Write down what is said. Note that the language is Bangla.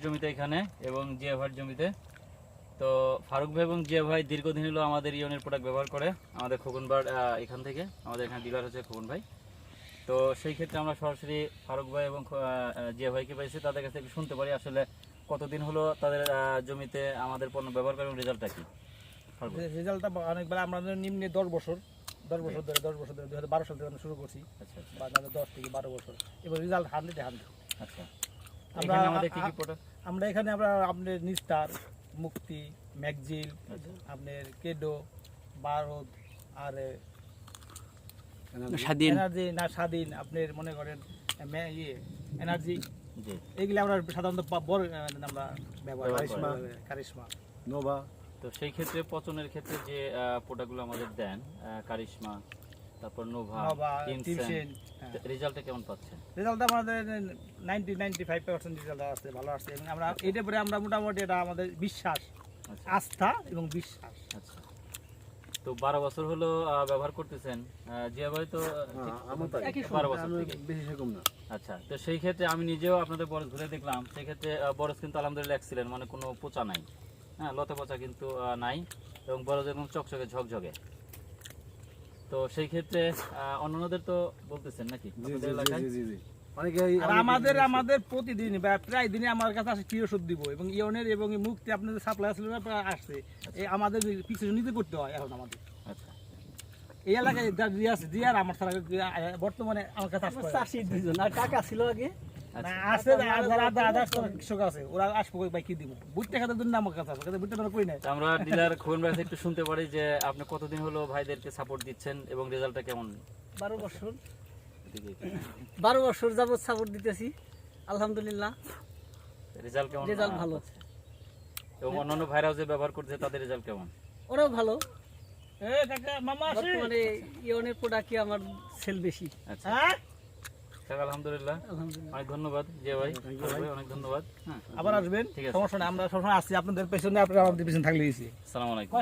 জমিতে এখানে এবং জিয়া ভাইয়ের জমিতে। তো ফারুক ভাই এবং জিয়া ভাই দীর্ঘদিন হলো আমাদের ইওনের প্রোডাক্ট ব্যবহার করে, আমাদের খোকনবার এখান থেকে, আমাদের এখানে ডিলার হচ্ছে খোকন ভাই। তো সেই ক্ষেত্রে আমরা সরাসরি ফারুক ভাই এবং জিয়া ভাইকে পাইছি, তাদের কাছে একটু শুনতে পারি আসলে কতদিন হলো তাদের জমিতে আমাদের পণ্য ব্যবহার করে এবং রেজাল্টটা কি। রেজাল্টটা অনেকবার আমরা নিম্নে 10 বছর ধরে 2012 সাল থেকে আমরা শুরু করছি। আচ্ছা আচ্ছা। বা 10 থেকে 12 বছর, এবং রেজাল্ট 100-100। আচ্ছা, আমরা আমাদের কি কি প্রোডাক্ট? আমরা এখানে আপনার নিস্টার, মুক্তি, ম্যাগজিল, আপনার কেডো, বারদ, আর এনার্জি না স্বাধীন, আপনার মনে করেন এনার্জি, এইগুলো আমরা সাধারণত বড় আমরা ব্যবহার করি, কারিশমা, নোভা। তো সেই ক্ষেত্রে পচনের ক্ষেত্রে যে প্রোডাক্টগুলো আমাদের দেন, কারিশমা, তারপর নোভা, টিমসেন, রেজাল্টটা কেমন পাচ্ছেন? রেজাল্ট আমাদের 90-95% রেজাল্ট আসছে, ভালো আসছে। এবং আমরা এটা পরে আমরা মোটামুটি এটা আমাদের বিশ্বাস, আস্থা এবং বিশ্বাস। আচ্ছা, তো 12 বছর হলো ব্যবহার করতেছেন জিয়া ভাই, তো 12 বছর থেকে বেশি কম না। আচ্ছা, তো সেই ক্ষেত্রে আমি নিজেও আপনাদের বরজ ঘুরে দেখলাম, সেই ক্ষেত্রে বরজ কিন্তু আলহামদুলিল্লাহ এক্সিলেন্ট, মানে কোনো পচা নাই, হ্যাঁ, লতা পচা কিন্তু নাই, এবং বরজ এবং চকচকে ঝকঝকে। তো সেই ক্ষেত্রে অন্যদের তো বলতেছেন নাকি আপনাদের এলাকায়? আমাদের প্রতিদিন প্রায় দিনে আমার কাছে আসে কি ওষুধ দিব, এবং ইওনের এবং মুক্তি আপনাদের সাপ্লাই আসছে, আমাদের কিছু নিতে করতে হয় এখন আমাদের। আচ্ছা, এই এলাকায় দিয়ে আর আমার বর্তমানে আমার কাছে চাষি দুইজন আর টাকা ছিল আগে আছে, কৃষক আছে, ওরা আসবো ভাই কি দিব, বুটটা খাতার জন্য আমার কাছে আছে, বুটটা আমরা কই নাই। আমরা ডিলার খোকন ভাই একটু শুনতে পারি যে আপনি কতদিন হলো ভাইদেরকে সাপোর্ট দিচ্ছেন এবং রেজাল্টটা কেমন? 12 বছর 12 বছর যাবত সাপোর্ট দিতেছি, আলহামদুলিল্লাহ রেজাল্ট কেমন? রেজাল্ট ভালো। এবং অন্যান্য ভাইরাও যে ব্যবহার করছে তাদের রেজাল্ট কেমন? ওরাও ভালো। মামা বর্তমানে ইওনের প্রোডাক্টই আমার সেল বেশি। আচ্ছা, আলহামদুলিল্লাহ, অনেক ধন্যবাদ জিয়া ভাই, অনেক ধন্যবাদ। হ্যাঁ, আবার আসবেন, সমস্যা নেই, আমরা সবসময় আসছি আপনাদের পেছনে, আপনারা আমাদের পেছনে থাকলে। আসসালামু আলাইকুম।